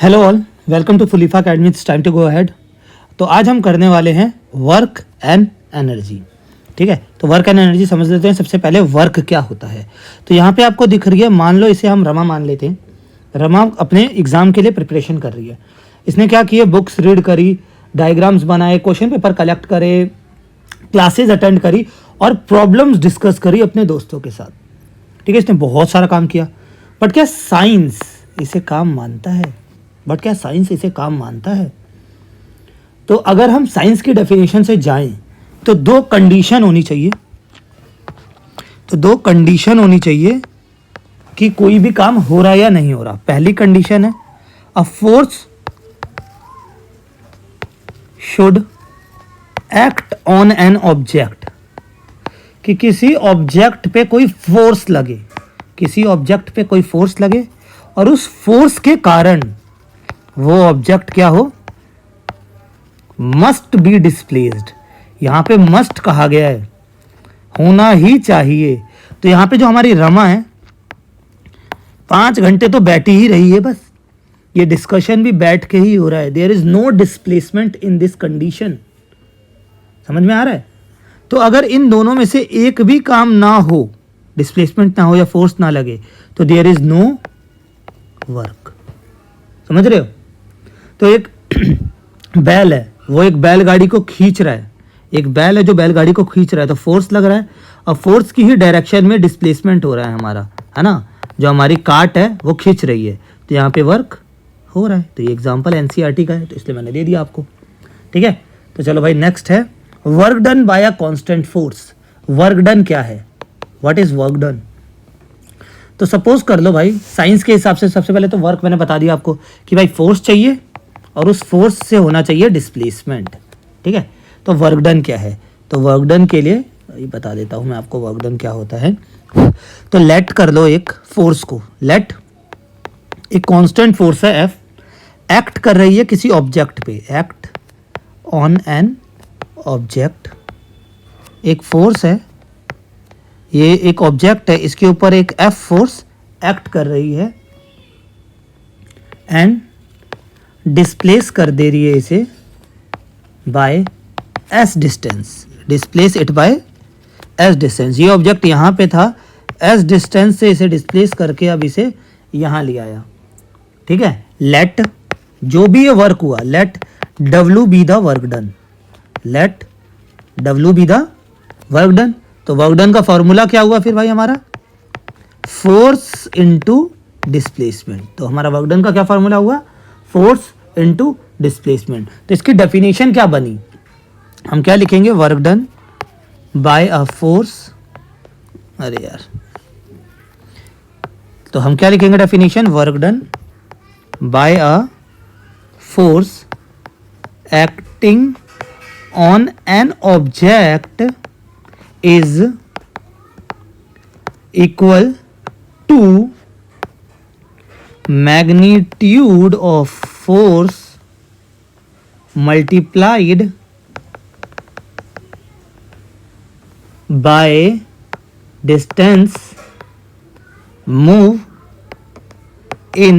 Hello all, welcome to फुलीफा academy. It's time to go ahead. तो आज हम करने वाले हैं वर्क एंड एनर्जी। ठीक है, तो वर्क एंड एनर्जी समझ लेते हैं। सबसे पहले वर्क क्या होता है। तो यहाँ पे आपको दिख रही है, मान लो इसे हम रमा मान लेते हैं। रमा अपने एग्जाम के लिए प्रिपरेशन कर रही है। इसने क्या किया, बुक्स रीड करी, डायग्राम्स बनाए, क्वेश्चन पेपर कलेक्ट करे, क्लासेज अटेंड करी और प्रॉब्लम्स डिस्कस करी अपने दोस्तों के साथ। ठीक है, इसने बहुत सारा काम किया। बट क्या साइंस इसे काम मानता है? तो अगर हम साइंस की डेफिनेशन से जाएं तो दो कंडीशन होनी चाहिए कि कोई भी काम हो रहा है या नहीं हो रहा। पहली कंडीशन है, a force should act on an object, कि किसी ऑब्जेक्ट पे कोई फोर्स लगे, और उस फोर्स के कारण वो ऑब्जेक्ट क्या हो, मस्ट बी डिस्प्लेस्ड। यहां पे मस्ट कहा गया है, होना ही चाहिए। तो यहां पे जो हमारी रमा है 5 घंटे तो बैठी ही रही है, बस ये डिस्कशन भी बैठ के ही हो रहा है। There is no displacement in this condition. समझ में आ रहा है? तो अगर इन दोनों में से एक भी काम ना हो, डिस्प्लेसमेंट ना हो या फोर्स ना लगे, तो देयर इज नो वर्क। समझ रहे हो? तो एक बैल है, वो एक बैलगाड़ी को खींच रहा है। तो फोर्स लग रहा है, और फोर्स की ही डायरेक्शन में डिस्प्लेसमेंट हो रहा है हमारा, है ना। जो हमारी कार्ट है वो खींच रही है, तो यहाँ पे वर्क हो रहा है। तो ये एग्जांपल एनसीईआरटी का है, तो इसलिए मैंने दे दिया आपको। ठीक है, तो चलो भाई, नेक्स्ट है work done by a constant force. Work done क्या है? What is work done? तो सपोज कर लो भाई, साइंस के हिसाब से सबसे पहले तो वर्क मैंने बता दिया आपको कि भाई फोर्स चाहिए और उस फोर्स से होना चाहिए डिस्प्लेसमेंट। ठीक है, तो वर्क डन क्या है? तो वर्क डन के लिए ये बता देता हूं मैं आपको वर्क डन क्या होता है। तो लेट कर लो एक फोर्स को, लेट एक कांस्टेंट फोर्स है एफ, एक्ट कर रही है किसी ऑब्जेक्ट पे, एक्ट ऑन एन ऑब्जेक्ट। एक फोर्स है, ये एक ऑब्जेक्ट है, इसके ऊपर एक एफ फोर्स एक्ट कर रही है एंड डिस्प्लेस कर दे रही है इसे by S distance. Displace it by S distance. ये ऑब्जेक्ट यहाँ पे था, एस डिस्टेंस से इसे डिस्प्लेस करके अब इसे यहाँ ले आया। ठीक है, लेट जो भी ये वर्क हुआ, let W be the work done. Let W be the work done. तो वर्क डन का फॉर्मूला क्या हुआ फिर भाई हमारा? Force into displacement. तो हमारा वर्क डन का क्या फॉर्मूला हुआ? Force into displacement. तो इसकी डेफिनेशन क्या बनी? हम क्या लिखेंगे? Work done by a force. अरे यार, तो हम क्या लिखेंगे definition? Work done by a force acting on an object is equal to magnitude of force multiplied by distance move in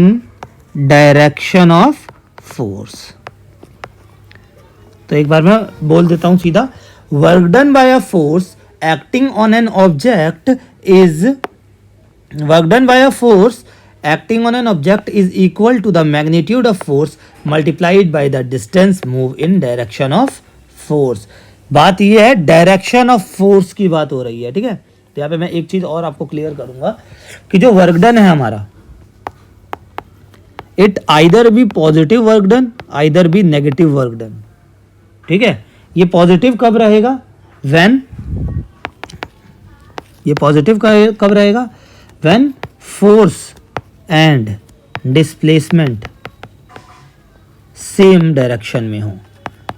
direction of force। तो एक बार मैं बोल देता हूं सीधा, work done by a force acting on an object is equal to the magnitude of force multiplied by the distance move in direction of force। बात ये है, डायरेक्शन ऑफ फोर्स की बात हो रही है। ठीक है, तो यहाँ पे मैं एक चीज और आपको क्लियर करूंगा कि जो वर्क डन है हमारा, it either be positive work done, either be negative work done. ठीक है, ये पॉजिटिव कब रहेगा? कब रहेगा? When force and displacement same direction में हो।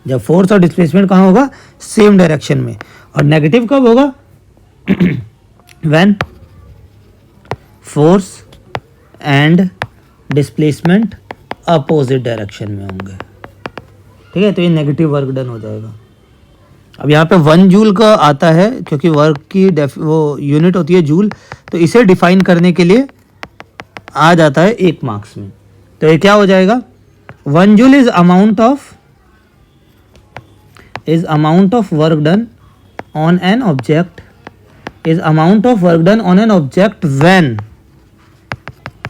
जब फोर्स और डिस्प्लेसमेंट कहाँ होगा? सेम डायरेक्शन में। और नेगेटिव कब होगा? When force and displacement opposite direction में होंगे। ठीक है, तो ये नेगेटिव वर्क डन हो जाएगा। अब यहाँ पे 1 जूल का आता है, क्योंकि वर्क की वो यूनिट होती है जूल, तो इसे डिफाइन करने के लिए आ जाता है 1 मार्क्स में। तो ये क्या हो जाएगा? 1 joule is amount of work done on an object when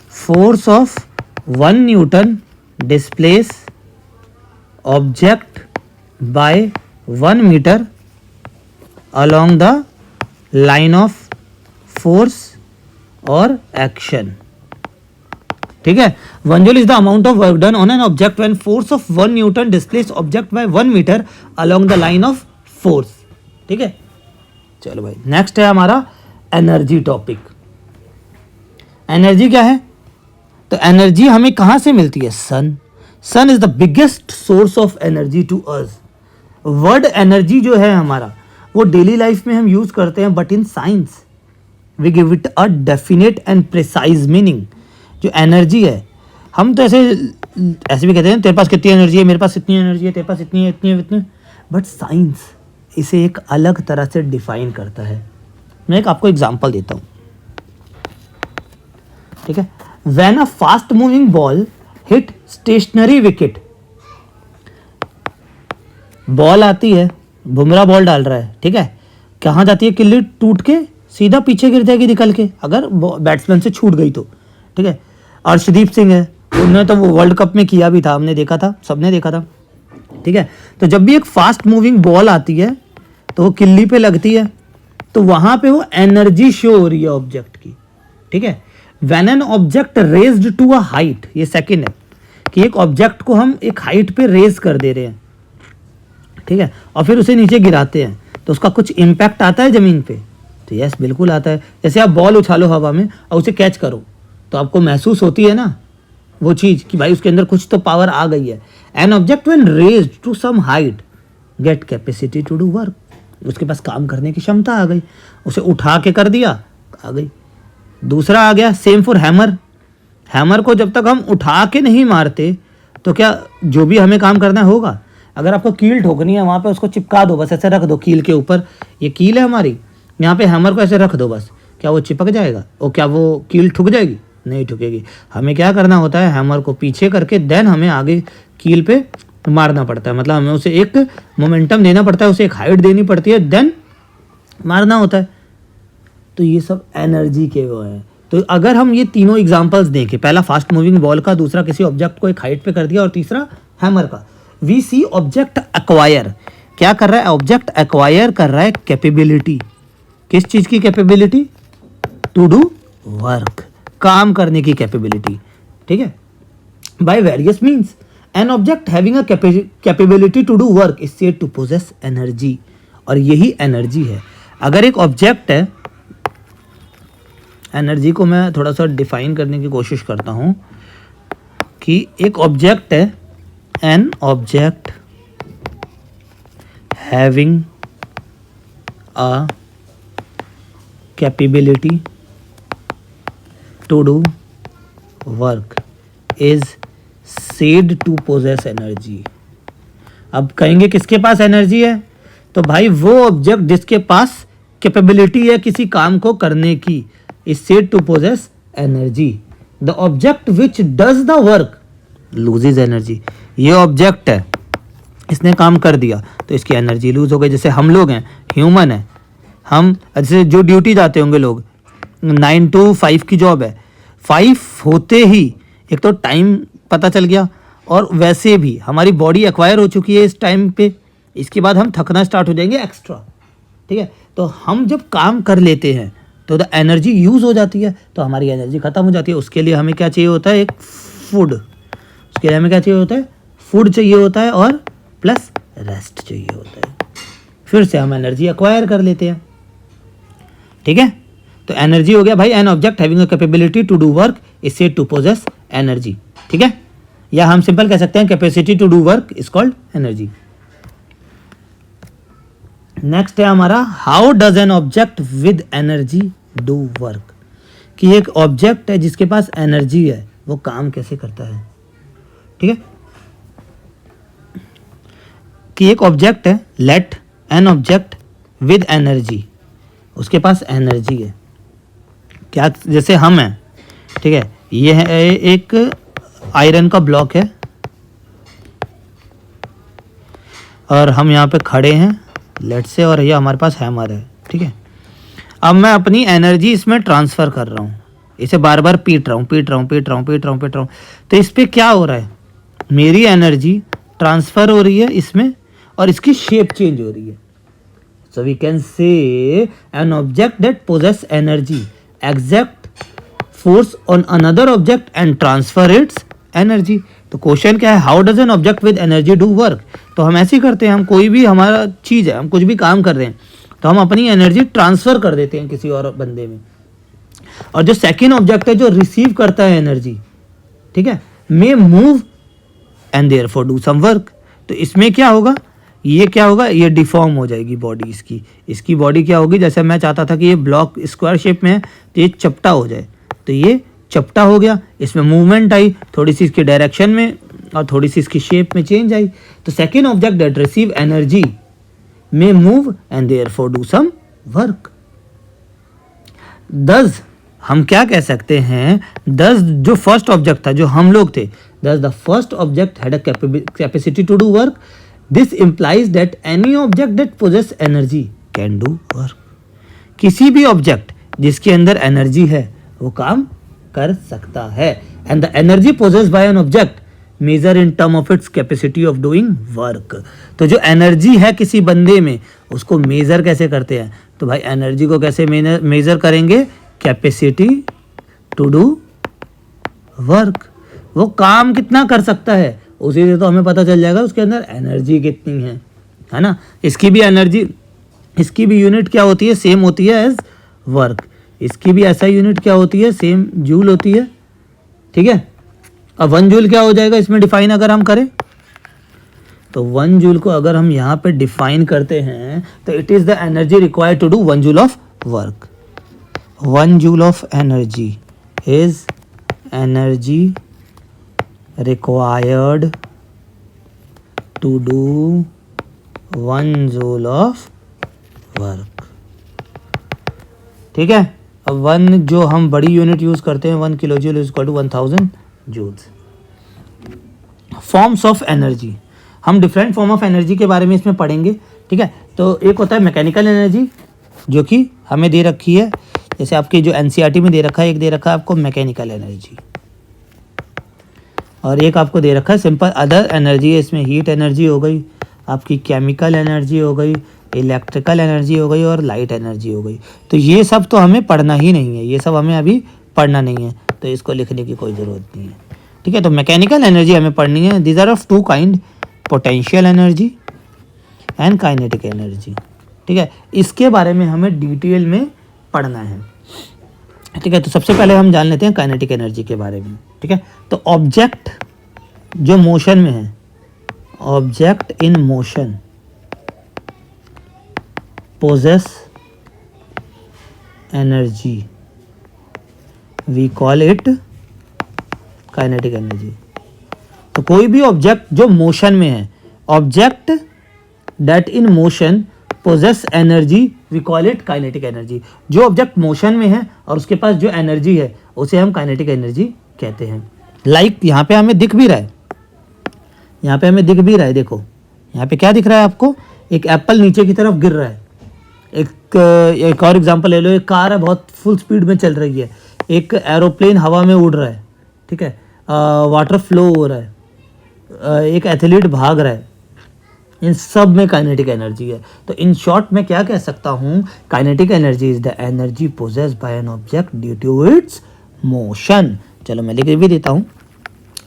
force of 1 Newton displace object by 1 meter along the line of force or action. ठीक है, 1 joule is the amount of work done on an object when force of 1 Newton displace object by 1 meter along the line of force. ठीक है, चलो भाई next है हमारा energy topic. Energy क्या है? तो एनर्जी हमें कहाँ से मिलती है? Sun is the biggest source of energy to us. Word energy जो है हमारा वो डेली लाइफ में हम यूज करते हैं, but in science we give it a definite and precise meaning. जो एनर्जी है हम तो ऐसे भी कहते हैं तेरे पास कितनी एनर्जी है, मेरे पास इतनी एनर्जी है, तेरे पास इतनी है, इतनी, बट साइंस इसे एक अलग तरह से डिफाइन करता है. मैं एक आपको एग्जांपल देता हूँ. ठीक है, when a fast moving ball hit stationary wicket. Ball आती है, बुमराह बॉल डाल रहा है, ठीक है, कहाँ जाती है? किल्ली टूट के सीधा पीछे गिर जाएगी निकल के, अगर बैट्समैन से छूट गई तो. ठीक है, अर्शदीप सिंह है, उन्होंने तो वो वर्ल्ड कप में किया भी था, हमने देखा था, सबने देखा था. ठीक है, तो जब भी एक फास्ट मूविंग बॉल आती है तो वो किल्ली पे लगती है, तो वहां पे वो एनर्जी शो हो रही है ऑब्जेक्ट की. ठीक है, when an object raised to a height, ये सेकंड है कि एक ऑब्जेक्ट को हम एक हाइट पे रेज कर दे रहे हैं. ठीक है, और फिर उसे नीचे गिराते हैं तो उसका कुछ इम्पैक्ट आता है जमीन पे. तो यस, बिल्कुल आता है. जैसे आप बॉल उछालो हवा में और उसे कैच करो तो आपको महसूस होती है ना वो चीज़ कि भाई उसके अंदर कुछ तो पावर आ गई है. An object when raised to some height get capacity to do work. उसके पास काम करने की क्षमता आ गई, उसे उठा के कर दिया, आ गई. दूसरा आ गया सेम फॉर हैमर. हैमर को जब तक हम उठा के नहीं मारते तो क्या जो भी हमें काम करना होगा. अगर आपको कील ठोकनी है वहाँ पे उसको चिपका दो, बस ऐसे रख दो कील के ऊपर. ये कील है हमारी, यहाँ पे हैमर को ऐसे रख दो बस, क्या वो चिपक जाएगा? और क्या वो कील ठुक जाएगी? नहीं ठुकेगी. हमें क्या करना होता है? हैमर को पीछे करके देन हमें आगे कील पे मारना पड़ता है. मतलब हमें उसे एक मोमेंटम देना पड़ता है, उसे एक हाइट देनी पड़ती है, देन मारना होता है. तो ये सब एनर्जी के वो है. तो अगर हम ये तीनों एग्जांपल्स देखें, पहला फास्ट मूविंग बॉल का, दूसरा किसी ऑब्जेक्ट को एक हाइट पे कर दिया, और तीसरा हैमर का, वी सी ऑब्जेक्ट एक्वायर. क्या कर रहा है? ऑब्जेक्ट एक्वायर कर रहा है कैपेबिलिटी. किस चीज़ की कैपेबिलिटी? टू डू वर्क, काम करने की कैपेबिलिटी. ठीक है, by various means an object having a capability to do work is said to possess energy. और यही एनर्जी है. अगर एक ऑब्जेक्ट है, एनर्जी को मैं थोड़ा सा डिफाइन करने की कोशिश करता हूँ कि एक ऑब्जेक्ट है, an object having a capability to do work is said to possess energy. अब कहेंगे किसके पास एनर्जी है? तो भाई वो ऑब्जेक्ट जिसके पास कैपेबिलिटी है किसी काम को करने की, is said to possess energy. The object which does the work loses energy. ये ऑब्जेक्ट है, इसने काम कर दिया तो इसकी एनर्जी लूज हो गई. जैसे हम लोग हैं, ह्यूमन है, हम जैसे जो ड्यूटी जाते होंगे लोग, 9 to 5 की जॉब है, 5 होते ही एक तो टाइम पता चल गया, और वैसे भी हमारी बॉडी एक्वायर हो चुकी है इस टाइम पे. इसके बाद हम थकना स्टार्ट हो जाएंगे एक्स्ट्रा. ठीक है, तो हम जब काम कर लेते हैं तो द एनर्जी यूज़ हो जाती है, तो हमारी एनर्जी ख़त्म हो जाती है. उसके लिए हमें क्या चाहिए होता है? एक फूड. उसके लिए हमें क्या चाहिए होता है? फूड चाहिए होता है, और प्लस रेस्ट चाहिए होता है. फिर से हम एनर्जी एक्वायर कर लेते हैं. ठीक है, तो एनर्जी हो गया भाई, an object having a capability to do work is said to possess energy. ठीक है, या हम सिंपल कह सकते हैं capacity to do work is called energy. Next है हमारा how does an object with energy do work. कि एक ऑब्जेक्ट है जिसके पास एनर्जी है वो काम कैसे करता है. ठीक है, कि एक ऑब्जेक्ट है, let an object with energy, उसके पास एनर्जी है. क्या? जैसे हम हैं, ठीक है, ये है एक आयरन का ब्लॉक है, और हम यहाँ पे खड़े हैं लेट्स से, और ये हमारे पास हैमर है, ठीक है। अब मैं अपनी एनर्जी इसमें ट्रांसफ़र कर रहा हूँ, इसे बार बार पीट रहा हूँ। तो इस पर क्या हो रहा है, मेरी एनर्जी ट्रांसफ़र हो रही है इसमें और इसकी शेप चेंज हो रही है। So we can say an object that possess energy exert force on another object and transfer its energy. तो क्वेश्चन क्या है, how does an object with energy do work. तो हम ऐसे ही करते हैं, हम कोई भी हमारा चीज़ है, हम कुछ भी काम कर रहे हैं तो हम अपनी एनर्जी ट्रांसफ़र कर देते हैं किसी और बंदे में। और जो सेकेंड ऑब्जेक्ट है जो रिसीव करता है एनर्जी, ठीक है, may move and therefore do some work. तो इसमें क्या होगा, ये क्या होगा, ये डिफॉर्म हो जाएगी बॉडी इसकी बॉडी क्या होगी, जैसे मैं चाहता था कि ये ब्लॉक स्क्वायर शेप में है तो ये चपटा हो जाए, तो ये चपटा हो गया, इसमें मूवमेंट आई, थोड़ी सी इसकी डायरेक्शन में और थोड़ी सी इसकी शेप में चेंज आई। तो second object that receive energy may move and therefore do some work. दस हम क्या कह सकते हैं, दस जो फर्स्ट ऑब्जेक्ट था, जो हम लोग थे, thus the first object had a capacity to do work. This implies that any object that possess energy can do work. किसी भी ऑब्जेक्ट जिसके अंदर एनर्जी है वो काम कर सकता है। And the energy possessed by an object measure in term of its capacity of doing work. तो जो एनर्जी है किसी बंदे में उसको मेजर कैसे करते हैं, तो भाई एनर्जी को कैसे मेजर करेंगे, कैपेसिटी टू डू वर्क। वो काम कितना कर सकता है उसी से तो हमें पता चल जाएगा उसके अंदर एनर्जी कितनी है ना। इसकी भी एनर्जी, इसकी भी यूनिट क्या होती है, सेम होती है एज वर्क। इसकी भी ऐसा यूनिट क्या होती है, सेम जूल होती है, ठीक है। अब 1 जूल क्या हो जाएगा इसमें डिफाइन अगर हम करें, तो 1 जूल को अगर हम यहाँ पे डिफाइन करते हैं तो it is the energy required to do 1 joule of work. 1 joule of energy is energy required to do 1 joule of work, ठीक है। अब 1 जो हम बड़ी यूनिट यूज़ करते हैं 1 kilo joule is equal to 1000 joules. Forms of energy, हम different form of energy के बारे में इसमें पढ़ेंगे, ठीक है। तो एक होता है मैकेनिकल एनर्जी जो कि हमें दे रखी है, जैसे आपकी जो एनसीईआरटी में दे रखा है, एक दे रखा है आपको मैकेनिकल एनर्जी और एक आपको दे रखा है सिंपल अदर एनर्जी है। इसमें हीट एनर्जी हो गई, आपकी केमिकल एनर्जी हो गई, इलेक्ट्रिकल एनर्जी हो गई और लाइट एनर्जी हो गई। तो ये सब तो हमें पढ़ना ही नहीं है, ये सब हमें अभी पढ़ना नहीं है, तो इसको लिखने की कोई ज़रूरत नहीं है, ठीक है। तो मैकेनिकल एनर्जी हमें पढ़नी है। These are of 2 kind, potential energy and kinetic energy, ठीक है। इसके बारे में हमें डिटेल में पढ़ना है, ठीक है। तो सबसे पहले हम जान लेते हैं काइनेटिक एनर्जी के बारे में, ठीक है। तो ऑब्जेक्ट जो मोशन में है, object in motion possess energy, we call it kinetic energy. तो कोई भी ऑब्जेक्ट जो मोशन में है, object that in motion possess energy we call it kinetic energy. जो ऑब्जेक्ट मोशन में है और उसके पास जो एनर्जी है उसे हम काइनेटिक एनर्जी कहते हैं। लाइक यहाँ पे हमें दिख भी रहा है, यहाँ पे हमें दिख भी रहा है, देखो यहाँ पे क्या दिख रहा है आपको, एक एप्पल नीचे की तरफ गिर रहा है। एक और एग्जांपल ले लो, एक कार है बहुत फुल स्पीड में चल रही है, एक एरोप्लेन हवा में उड़ रहा है, ठीक है, वाटर फ्लो हो रहा है, एक एथलीट भाग रहा है, इन सब में काइनेटिक एनर्जी है। तो इन शॉर्ट में क्या कह सकता हूँ, kinetic energy is the energy possessed by an object due to its motion. चलो मैं लिख भी देता हूँ।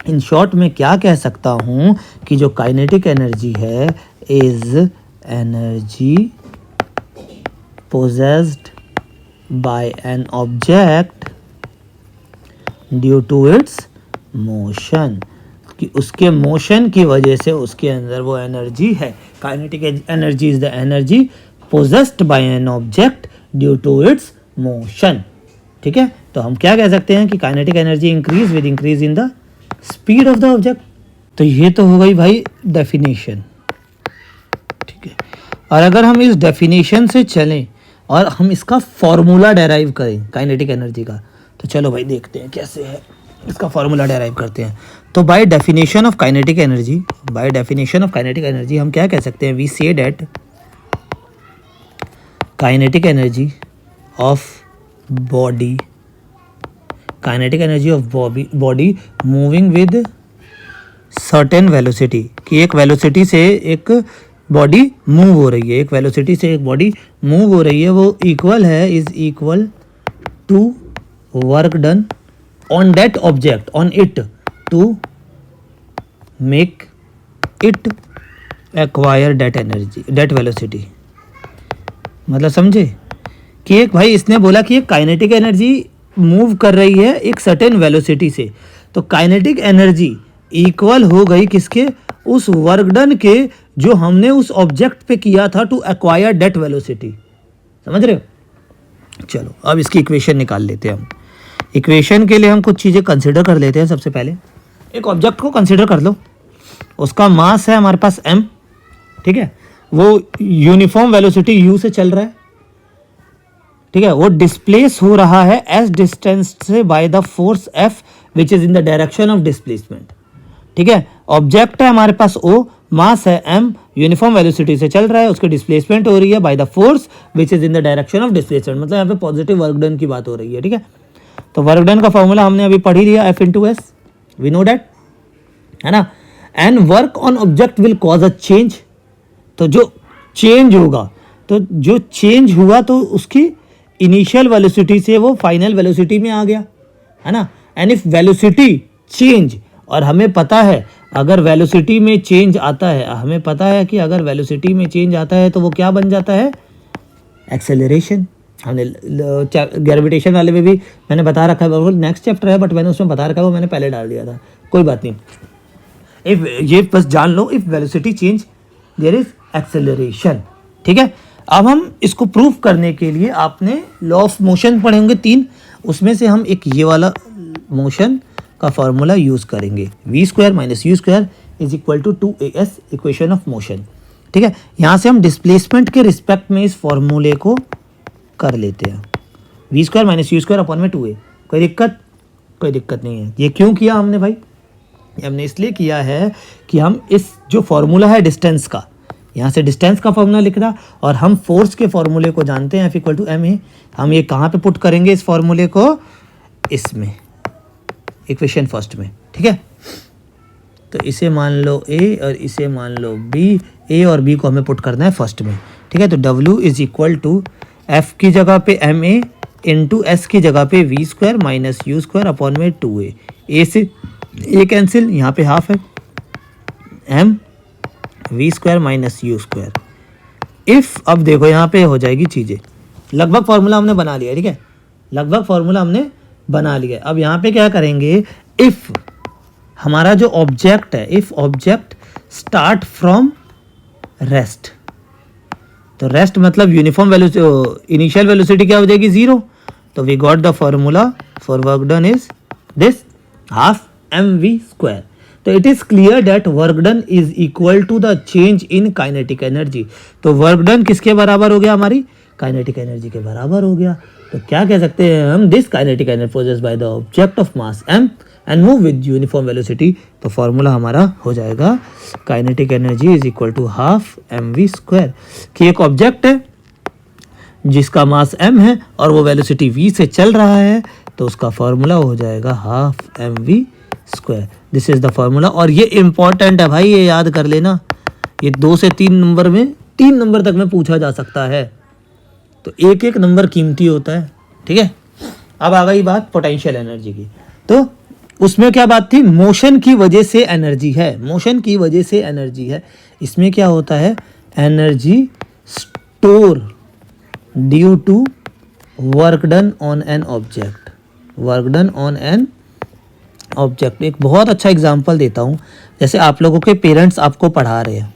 इन शॉर्ट में क्या कह सकता हूँ कि जो काइनेटिक एनर्जी है is energy possessed by an object due to its motion, कि उसके मोशन की वजह से उसके अंदर वो एनर्जी है। Kinetic energy is the energy possessed by an object due to its motion, ठीक है। तो हम क्या कह सकते हैं कि kinetic energy increase with increase in the speed of the object. तो ये तो हो गई भाई डेफिनेशन, ठीक है। और अगर हम इस डेफिनेशन से चलें और हम इसका फॉर्मूला डेराइव करें काइनेटिक एनर्जी का, तो चलो भाई देखते हैं कैसे है, इसका फॉर्मूला डेराइव करते हैं। तो by definition of kinetic energy, by definition of kinetic energy हम क्या कह सकते हैं, we say that kinetic energy of body, kinetic energy of body moving with certain velocity, कि एक वेलोसिटी से एक बॉडी मूव हो रही है, एक वेलोसिटी से एक बॉडी मूव हो रही है, वो इक्वल है, is equal to work done on that object, on it, to make it acquire that energy, that velocity. मतलब समझे कि एक भाई इसने बोला कि एक काइनेटिक एनर्जी मूव कर रही है एक सर्टेन वेलोसिटी से, तो काइनेटिक एनर्जी इक्वल हो गई किसके, उस वर्क डन के जो हमने उस ऑब्जेक्ट पे किया था टू एक्वायर दैट वेलोसिटी। समझ रहे हो? चलो अब इसकी इक्वेशन निकाल लेते हैं हम। इक्वेशन के लिए हम कुछ चीज़ें कंसिडर कर लेते हैं। सबसे पहले एक ऑब्जेक्ट को कंसिडर कर लो, उसका मास है हमारे पास m, ठीक है, वो यूनिफॉर्म वेलोसिटी u से चल रहा है, ठीक है, वो डिस्प्लेस हो रहा है एस डिस्टेंस से by the force F which is in the direction of displacement, ठीक है। ऑब्जेक्ट है हमारे पास O, मास है m, यूनिफॉर्म वेलोसिटी से चल रहा है, उसकी डिस्प्लेसमेंट हो रही है by the force which is in the direction of displacement, मतलब यहाँ पे पॉजिटिव वर्क डन की बात हो रही है, ठीक है। तो वर्क डन का फॉर्मूला हमने अभी पढ़ ही लिया, F into s, we know that, है ना। And work on object will cause a change, तो जो चेंज होगा, तो जो चेंज हुआ तो उसकी इनिशियल वेलोसिटी से वो फाइनल वेलोसिटी में आ गया, है ना। एंड इफ वेलोसिटी चेंज, और हमें पता है अगर वेलोसिटी में चेंज आता है, हमें पता है कि अगर वेलोसिटी में चेंज आता है तो वो क्या बन जाता है, एक्सेलरेशन। हमने ग्रेविटेशन वाले में भी मैंने बता रखा है, वो नेक्स्ट चैप्टर है बट मैंने उसमें बता रखा है, वो मैंने पहले डाल दिया था, कोई बात नहीं। इफ ये बस जान लो, if velocity change there is acceleration, ठीक है। अब हम इसको प्रूव करने के लिए आपने लॉ ऑफ मोशन पढ़े होंगे 3, उसमें से हम एक ये वाला मोशन का फॉर्मूला यूज करेंगे, v² - u² is equal to 2as, equation of motion, ठीक है। यहाँ से हम डिस्प्लेसमेंट के रिस्पेक्ट में इस फॉर्मूले को कर लेते हैं, v² - u² अपॉन में 2a। कोई दिक्कत? कोई दिक्कत नहीं है। ये क्यों किया हमने भाई? हमने इसलिए किया है कि हम इस जो फॉर्मूला है डिस्टेंस का, यहाँ से डिस्टेंस का फॉर्मूला लिखना, और हम फोर्स के फॉर्मूले को जानते हैं, F इक्वल टू m है। हम ये कहाँ पे पुट करेंगे इस फॉर्मूले को, इसमें, इक्वेशन फर्स्ट में, ठीक है। तो इसे मान लो A और इसे मान लो B, A और B को हमें पुट करना है फर्स्ट में, ठीक है। तो W is equal to F की जगह पे ma इंटू S की जगह पे v² - u² अपॉन में 2a, A से A कैंसिल, यहाँ पे हाफ है, m v² - u²। इफ़, अब देखो यहाँ पे हो जाएगी चीज़ें, लगभग फॉर्मूला हमने बना लिया, ठीक है, लगभग फॉर्मूला हमने बना लिया। अब यहाँ पे क्या करेंगे, इफ़ हमारा जो ऑब्जेक्ट है, if object start from rest, तो रेस्ट मतलब यूनिफॉर्म वेलोसिटी, इनिशियल वेलोसिटी क्या हो जाएगी 0, तो we got the formula for work done is this, half mv²। तो it is clear that work done is equal to the change in kinetic energy. तो work done किसके बराबर हो गया, हमारी काइनेटिक एनर्जी के बराबर हो गया। तो क्या कह सकते हैं हम, this kinetic energy possessed by the object of mass m and move with uniform velocity. तो फॉर्मूला हमारा हो जाएगा kinetic energy is equal to half mv², कि एक ऑब्जेक्ट है जिसका मास m है और वो वेलोसिटी v से चल रहा है, तो उसका फॉर्मूला हो जाएगा half mv²। This is the formula. और ये इंपॉर्टेंट है भाई, ये याद कर लेना, ये 2 से 3 नंबर में, 3 नंबर तक में पूछा जा सकता है, तो एक एक नंबर कीमती होता है, ठीक है। अब आ गई बात पोटेंशियल एनर्जी की, तो उसमें क्या बात थी, मोशन की वजह से एनर्जी है, मोशन की वजह से एनर्जी है। इसमें क्या होता है, energy store due to work done on an object, work done on an object. एक बहुत अच्छा एग्जांपल देता हूँ, जैसे आप लोगों के पेरेंट्स आपको पढ़ा रहे हैं,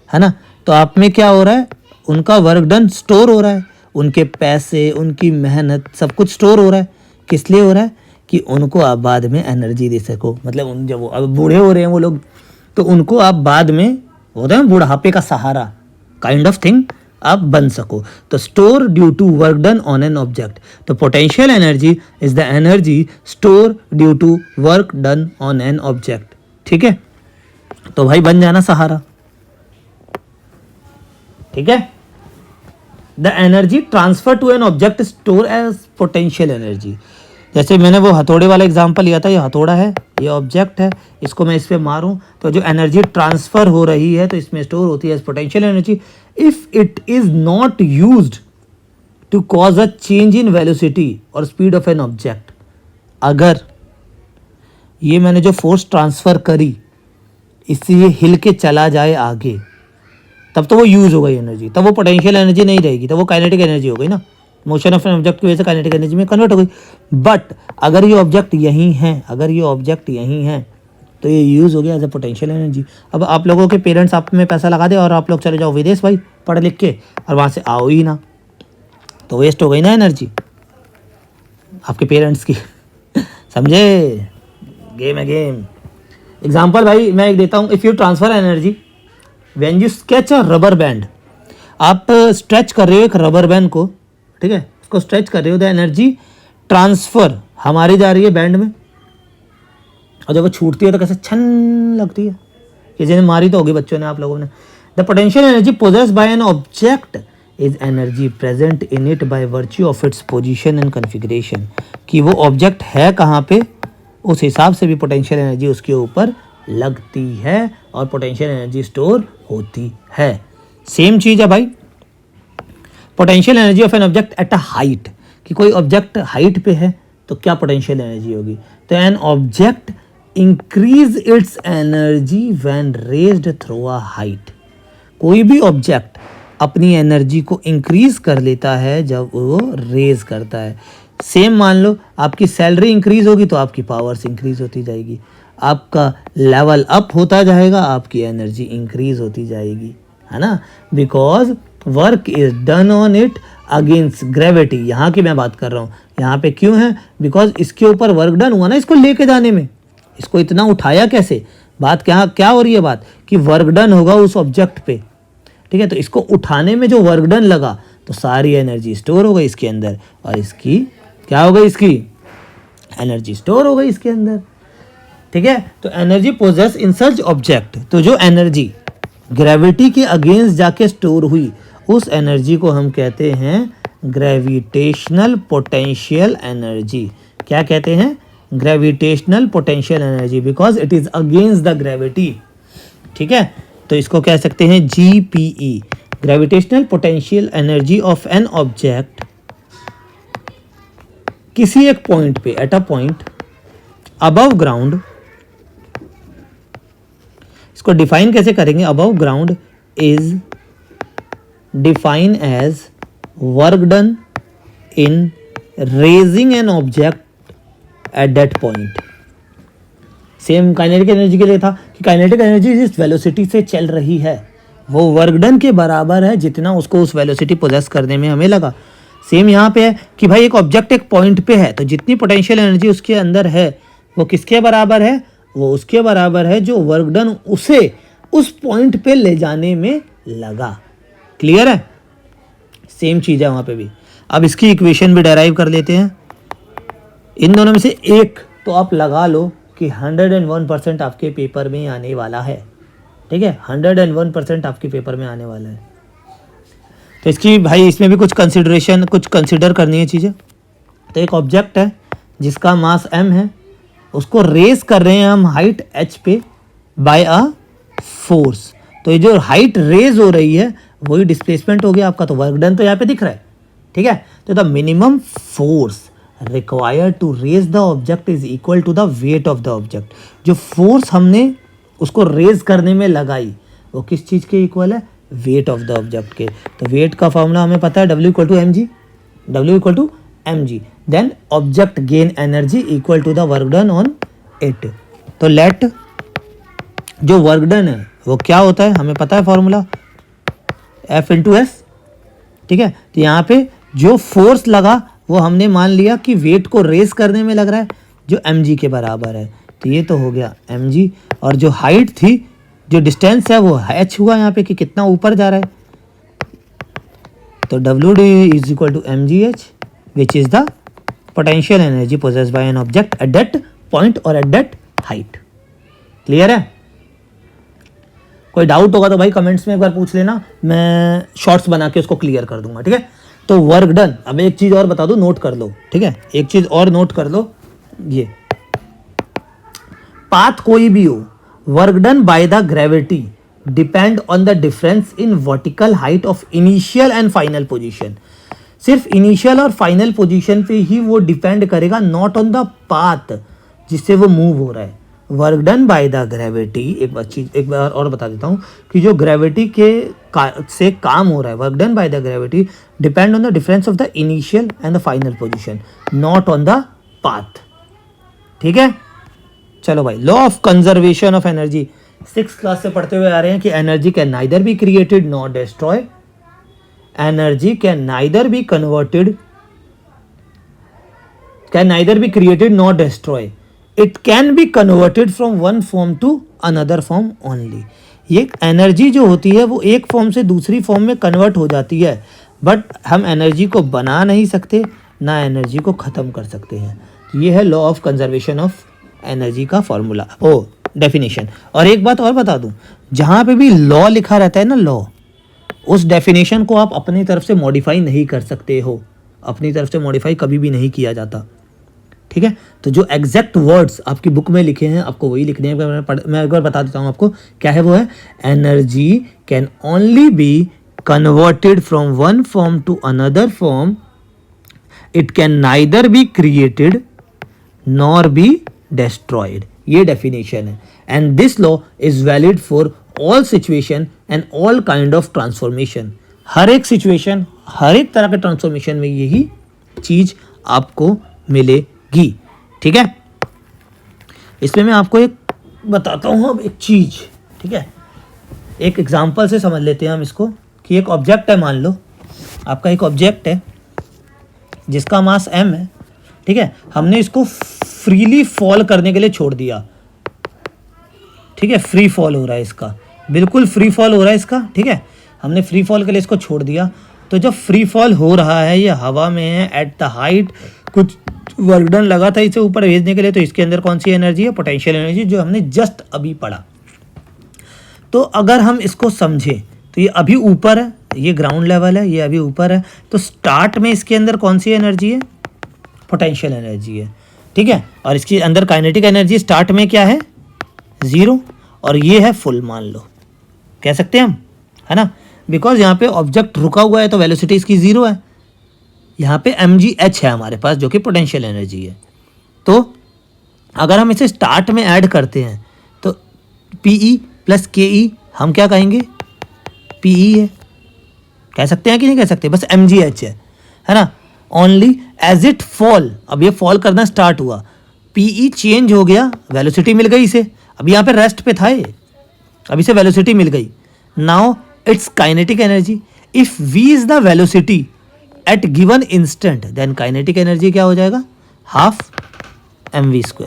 है ना, तो आप में क्या हो रहा है, उनका वर्क डन स्टोर हो रहा है, उनके पैसे, उनकी मेहनत, सब कुछ स्टोर हो रहा है। किस लिए हो रहा है, कि उनको आप बाद में एनर्जी दे सको, मतलब उन जब वो अब बूढ़े हो रहे हैं वो लोग, तो उनको आप बाद में, होता है बुढ़ापे का सहारा काइंड ऑफ थिंग, आप बन सको। तो store due to work done on an object, तो potential energy is the energy store due to work done on an object. ठीक है, तो भाई बन जाना सहारा। ठीक है, the energy transfer to an object store as potential energy. जैसे मैंने वो हथौड़े वाला एग्जांपल लिया था, ये हथौड़ा है, ये ऑब्जेक्ट है, इसको मैं इस पे मारूं तो जो एनर्जी ट्रांसफर हो रही है तो इसमें स्टोर होती है as potential energy. If it is not used to cause a change in velocity और स्पीड ऑफ एन ऑब्जेक्ट, अगर ये मैंने जो फोर्स ट्रांसफर करी इससे ये हिल के चला जाए आगे, तब तो वो यूज हो गई एनर्जी, तब वो पोटेंशियल एनर्जी नहीं रहेगी, तब वो काइनेटिक एनर्जी हो गई ना, मोशन ऑफ एन ऑब्जेक्ट की वजह से काइनेटिक एनर्जी में कन्वर्ट हो गई। बट अगर ये ऑब्जेक्ट यहीं है, अगर ये ऑब्जेक्ट यहीं है तो ये यूज़ हो गया एज ए पोटेंशियल एनर्जी। अब आप लोगों के पेरेंट्स आप में पैसा लगा दे और आप लोग चले जाओ विदेश भाई पढ़ लिख के, और वहाँ से आओ ही ना, तो वेस्ट हो गई ना एनर्जी आपके पेरेंट्स की। समझे, गेम है गेम। एग्जाम्पल भाई मैं एक देता हूँ, if you transfer energy when you sketch a rubber band, आप स्ट्रेच कर रहे हो एक रबर बैंड को, ठीक है, उसको स्ट्रेच कर रहे हो, द एनर्जी ट्रांसफर हमारी जा रही है बैंड में, और जब वो छूटती है तो कैसे छन लगती है, ये जिन्हें मारी तो होगी बच्चों ने आप लोगों ने। The potential energy possessed by an object is energy present in it by virtue of its position and configuration, कि वो ऑब्जेक्ट है कहाँ पे उस हिसाब से भी पोटेंशियल एनर्जी उसके ऊपर लगती है और पोटेंशियल एनर्जी स्टोर होती है। सेम चीज़ है भाई, potential energy of an object at a height, कि कोई ऑब्जेक्ट हाइट पे है तो क्या पोटेंशियल एनर्जी होगी, तो an object increase its energy when raised through a height. कोई भी ऑब्जेक्ट अपनी एनर्जी को इंक्रीज कर लेता है जब वो रेज करता है। सेम मान लो आपकी सैलरी इंक्रीज होगी तो आपकी पावर्स इंक्रीज होती जाएगी, आपका लेवल अप होता जाएगा, आपकी एनर्जी इंक्रीज होती जाएगी, है ना, because work is done on it against gravity. यहाँ की मैं बात कर रहा हूँ, यहाँ पे क्यों है, बिकॉज इसके ऊपर वर्क डन हुआ ना इसको लेके जाने में, इसको इतना उठाया कैसे, बात क्या हो रही है, बात कि वर्क डन होगा उस ऑब्जेक्ट पे, ठीक है, तो इसको उठाने में जो वर्क डन लगा तो सारी एनर्जी स्टोर हो गई इसके अंदर, और इसकी क्या हो गई, इसकी एनर्जी स्टोर हो गई इसके अंदर। ठीक है, तो एनर्जी पोजेस इन सच ऑब्जेक्ट, तो जो एनर्जी ग्रेविटी के अगेंस्ट जाके स्टोर हुई उस एनर्जी को हम कहते हैं ग्रेविटेशनल पोटेंशियल एनर्जी। क्या कहते हैं, gravitational potential energy, because it is against the gravity. ठीक है, तो इसको कह सकते हैं GPE, gravitational potential energy of an object किसी एक पॉइंट पे, at a point above ground. इसको डिफाइन कैसे करेंगे, above ground is define as work done in raising an object at that point. Same kinetic energy के लिए था कि काइनेटिक एनर्जी जिस वेलोसिटी से चल रही है वो वर्क डन के बराबर है जितना उसको उस वेलोसिटी पोजेस करने में हमें लगा। सेम यहाँ पे है कि भाई एक ऑब्जेक्ट एक पॉइंट पे है तो जितनी पोटेंशियल एनर्जी उसके अंदर है वो किसके बराबर है, वो उसके बराबर है जो वर्क डन उसे उस पॉइंट पे ले जाने में लगा। क्लियर है, सेम चीज़ है वहाँ पे भी। अब इसकी इक्वेशन भी डेराइव कर लेते हैं, इन दोनों में से एक तो आप लगा लो कि 101% आपके पेपर में आने वाला है। ठीक है, 101% आपके पेपर में आने वाला है। तो इसकी भाई इसमें भी कुछ कंसिडरेशन, कुछ कंसिडर करनी है चीज़ें। तो एक ऑब्जेक्ट है जिसका मास m है, उसको रेस कर रहे हैं हम हाइट h पे बाय अ फोर्स। तो ये जो हाइट रेज हो रही है वही डिस्प्लेसमेंट हो गया आपका, तो वर्क डन तो यहाँ पे दिख रहा है। ठीक है, तो the minimum force required to raise the object is equal to the weight of the object. जो फोर्स हमने उसको रेज करने में लगाई वो किस चीज़ के इक्वल है, वेट ऑफ द ऑब्जेक्ट के। तो वेट का फॉर्मूला हमें पता है, W equal to mg, W equal to mg, then object gain energy equal to the work done on it. तो लेट जो वर्क डन है वो क्या होता है हमें पता है फॉर्मूला, F इंटू एस। ठीक है, तो यहाँ पे जो फोर्स लगा वो हमने मान लिया कि वेट को रेस करने में लग रहा है जो mg के बराबर है, तो ये तो हो गया mg। और जो हाइट थी, जो डिस्टेंस है वो h हुआ यहाँ पे कि कितना ऊपर जा रहा है, तो WD is equal to mgh which is the potential energy possessed by an object at that point और एट दैट हाइट। क्लियर है? कोई डाउट होगा तो भाई कमेंट्स में एक बार पूछ लेना, मैं शॉर्ट्स बना के उसको क्लियर कर दूंगा, ठीक है? तो वर्क डन। अब एक चीज़ और बता दूं, नोट कर लो, ठीक है? एक चीज़ और नोट कर लो, ये पाथ कोई भी हो, work done by the gravity depend on the difference in vertical height of initial and final position. सिर्फ इनिशियल और फाइनल पोजीशन पे ही वो डिपेंड करेगा, नॉट ऑन द पाथ जिससे वो मूव हो रहा है। Work done by the gravity, एक बार और बता देता हूँ कि जो ग्रेविटी से काम हो रहा है, work done by the gravity depend on the difference of the initial and the final position, not on the path. ठीक है, चलो भाई, law of conservation of energy 6th class से पढ़ते हुए आ रहे हैं कि energy can neither be created nor destroy, energy can neither be converted, can neither be created nor destroy, it can be converted from one form to another form only. ये energy जो होती है वो एक फॉर्म से दूसरी form में convert हो जाती है, बट हम एनर्जी को बना नहीं सकते, ना एनर्जी को ख़त्म कर सकते हैं। तो ये है law of conservation of energy का फॉर्मूला, डेफिनेशन। और एक बात और बता दूं, जहाँ पे भी लॉ लिखा रहता है ना, लॉ, उस डेफिनेशन को आप अपनी तरफ से मॉडिफाई नहीं कर सकते हो, अपनी तरफ से मॉडिफाई कभी भी नहीं किया जाता। ठीक है, तो जो एग्जैक्ट वर्ड्स आपकी बुक में लिखे हैं आपको वही लिखने हैं। मैं एक बार बता देता हूँ आपको क्या है, वो है energy can only be converted from one form to another form, it can neither be created nor be destroyed। ये डेफिनेशन है, and this law is valid for all situation and all kind of transformation. हर एक situation, हर एक तरह के transformation में यही चीज आपको मिलेगी। ठीक है, इसमें मैं आपको एक बताता हूँ अब एक चीज। ठीक है, एक एग्जांपल से समझ लेते हैं हम इसको, कि एक ऑब्जेक्ट है, मान लो आपका एक ऑब्जेक्ट है जिसका मास m है। ठीक है, हमने इसको फ्रीली फॉल करने के लिए छोड़ दिया। ठीक है, फ्री फॉल हो रहा है इसका, बिल्कुल फ्री फॉल हो रहा है इसका। ठीक है, हमने फ्री फॉल के लिए इसको छोड़ दिया। तो जब फ्री फॉल हो रहा है, ये हवा में है, एट द हाइट कुछ वर्क डन लगा था इसे ऊपर भेजने के लिए, तो इसके अंदर कौन सी एनर्जी है? पोटेंशियल एनर्जी, जो हमने जस्ट अभी पढ़ा। तो अगर हम इसको समझें तो ये अभी ऊपर है, ये ग्राउंड लेवल है, ये अभी ऊपर है, तो स्टार्ट में इसके अंदर कौन सी एनर्जी है? पोटेंशियल एनर्जी है। ठीक है, और इसके अंदर काइनेटिक एनर्जी स्टार्ट में क्या है? 0, और ये है फुल, मान लो, कह सकते हैं हम, है ना, बिकॉज यहाँ पे ऑब्जेक्ट रुका हुआ है तो वेलोसिटी इसकी 0 है। यहाँ पे mgh है हमारे पास, जो कि पोटेंशियल एनर्जी है। तो अगर हम इसे स्टार्ट में ऐड करते हैं तो PE प्लस KE हम क्या कहेंगे? PE है, कह सकते हैं कि नहीं कह सकते? बस mgh है ना। ओनली एज इट फॉल, अब ये फॉल करना स्टार्ट हुआ, PE चेंज हो गया, वेलोसिटी मिल गई इसे। अब यहाँ पे रेस्ट पे था ये, अब इसे वेलोसिटी मिल गई। Now it's kinetic energy, if v is the velocity at given instant, then kinetic energy क्या हो जाएगा? Half mv²।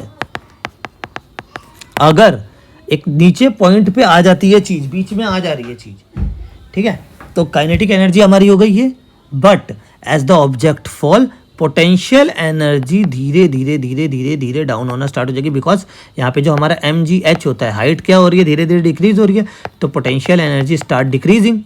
अगर एक नीचे पॉइंट पे आ जाती है चीज, बीच में आ जा रही है चीज, ठीक है, तो काइनेटिक एनर्जी हमारी हो गई है। But as the object fall, potential energy धीरे धीरे धीरे धीरे धीरे डाउन होना स्टार्ट हो जाएगी, बिकॉज यहाँ पे जो हमारा mgh होता है, हाइट क्या हो रही है? धीरे धीरे डिक्रीज हो रही है, तो potential energy start decreasing,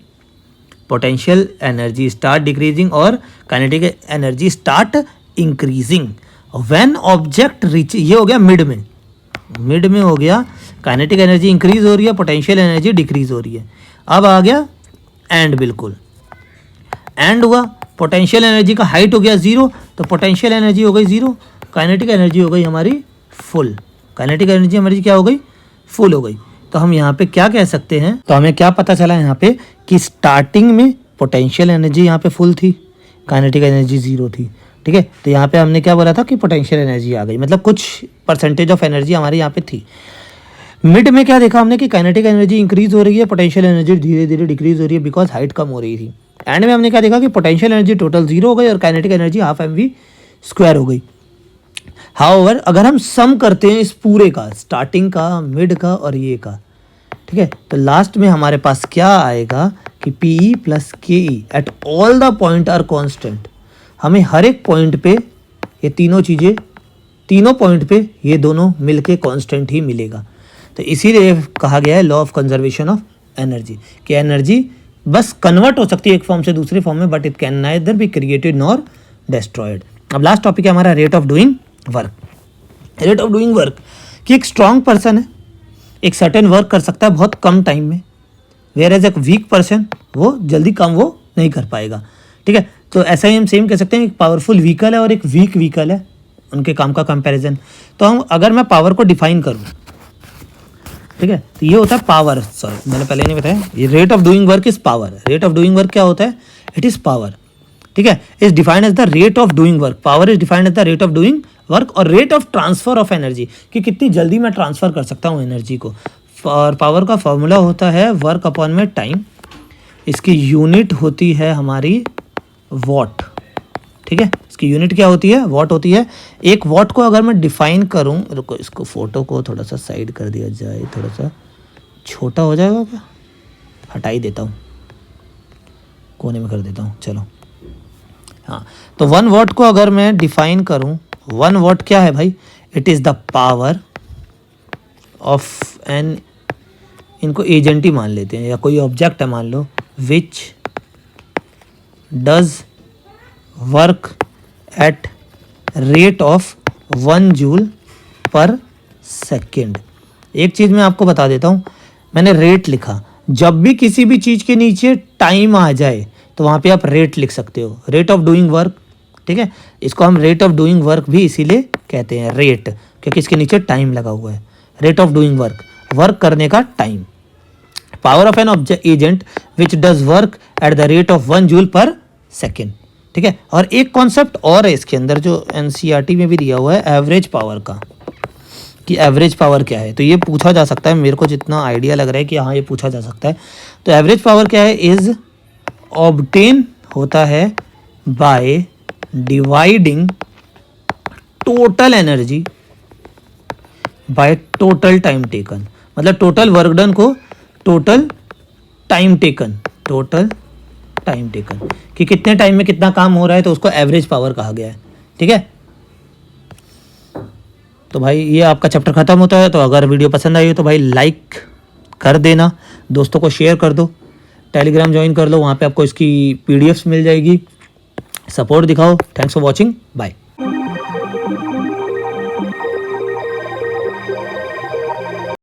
potential energy start decreasing और kinetic energy start increasing. When object reach, ये हो गया मिड में हो गया, काइनेटिक एनर्जी इंक्रीज हो रही है, पोटेंशियल एनर्जी डिक्रीज हो रही है। अब आ गया एंड, बिल्कुल एंड हुआ, पोटेंशियल एनर्जी का हाइट हो गया 0, तो पोटेंशियल एनर्जी हो गई 0, काइनेटिक एनर्जी हो गई हमारी फुल, काइनेटिक एनर्जी हमारी क्या हो गई? फुल हो गई। तो हम यहाँ पे क्या कह सकते हैं? तो हमें क्या पता चला यहाँ पे कि स्टार्टिंग में पोटेंशियल एनर्जी यहाँ पे फुल थी, काइनेटिक एनर्जी 0 थी। ठीक है, तो यहाँ पे हमने क्या बोला था कि पोटेंशियल एनर्जी आ गई, मतलब कुछ परसेंटेज ऑफ एनर्जी हमारी यहाँ पे थी। मिड में क्या देखा हमने कि काइनेटिक एनर्जी इंक्रीज हो रही है, पोटेंशियल एनर्जी धीरे धीरे डिक्रीज हो रही है, बिकॉज हाइट कम हो रही थी। एंड में हमने क्या देखा कि पोटेंशियल एनर्जी टोटल 0 हो गई और काइनेटिक एनर्जी हाफ mv² हो गई। हाउएवर अगर हम सम करते हैं इस पूरे का, स्टार्टिंग का, मिड का और ये का, ठीक है, तो लास्ट में हमारे पास क्या आएगा कि PE plus KE at all the point are constant. हमें हर एक पॉइंट पे ये तीनों चीज़ें, तीनों पॉइंट पे ये दोनों मिलके कांस्टेंट ही मिलेगा। तो इसीलिए कहा गया है law of conservation of energy कि एनर्जी बस कन्वर्ट हो सकती है एक फॉर्म से दूसरी फॉर्म में, but it can neither be created nor destroyed. अब लास्ट टॉपिक है हमारा rate of doing work. Rate of doing work कि एक स्ट्रांग पर्सन है, एक सर्टेन वर्क कर सकता है बहुत कम टाइम में, वेयर एज एक वीक पर्सन वो जल्दी काम वो नहीं कर पाएगा। ठीक है, तो ऐसा ही हम सेम कह सकते हैं, एक पावरफुल व्हीकल है और एक वीक व्हीकल है, उनके काम का कंपैरिजन। तो हम अगर मैं पावर को डिफाइन करूँ, ठीक है, तो ये होता है पावर। सॉरी मैंने पहले नहीं बताया, ये rate of doing work is power. Rate of doing work क्या होता है? It is power. ठीक है, is defined as the rate of doing work. Power is defined as the rate of doing work और rate of transfer of energy कि कितनी जल्दी मैं ट्रांसफर कर सकता हूँ एनर्जी को। और पावर का फॉर्मूला होता है वर्क अपॉन में टाइम, इसकी यूनिट होती है हमारी वॉट। ठीक है, इसकी यूनिट क्या होती है? वॉट होती है। एक वॉट को अगर मैं डिफाइन करूं, रुको इसको फोटो को थोड़ा सा साइड कर दिया जाए, थोड़ा सा छोटा हो जाएगा क्या? हटा ही देता हूँ, कोने में कर देता हूँ। चलो हाँ, तो 1 वॉट को अगर मैं डिफाइन करूं, 1 वॉट क्या है भाई? It is the power of an, इनको एजेंट ही मान लेते हैं या कोई ऑब्जेक्ट है मान लो, which does work at rate of 1 joule per second. एक चीज़ मैं आपको बता देता हूँ, मैंने रेट लिखा, जब भी किसी भी चीज़ के नीचे टाइम आ जाए तो वहाँ पे आप रेट लिख सकते हो, रेट ऑफ डूइंग वर्क। ठीक है, इसको हम रेट ऑफ डूइंग वर्क भी इसीलिए कहते हैं रेट, क्योंकि इसके नीचे टाइम लगा हुआ है। Rate of doing work, work करने का time. Power of an object agent which does work at the rate of 1 joule per second. ठीक है, और एक कॉन्सेप्ट और है इसके अंदर जो एनसीईआरटी में भी दिया हुआ है, एवरेज पावर का, कि एवरेज पावर क्या है। तो ये पूछा जा सकता है, मेरे को जितना आइडिया लग रहा है कि हाँ ये पूछा जा सकता है। तो एवरेज पावर क्या है? इज ऑब्टेन होता है by dividing total energy by total time taken. मतलब टोटल वर्क डन को total time taken, total time taken कि कितने टाइम में कितना काम हो रहा है, तो उसको एवरेज पावर कहा गया है। ठीक है, तो भाई ये आपका चैप्टर ख़त्म होता है। तो अगर वीडियो पसंद आई हो तो भाई लाइक कर देना, दोस्तों को शेयर कर दो, टेलीग्राम ज्वाइन कर लो, वहाँ पे आपको इसकी पीडीएफ्स मिल जाएगी। सपोर्ट दिखाओ। Thanks for watching, bye.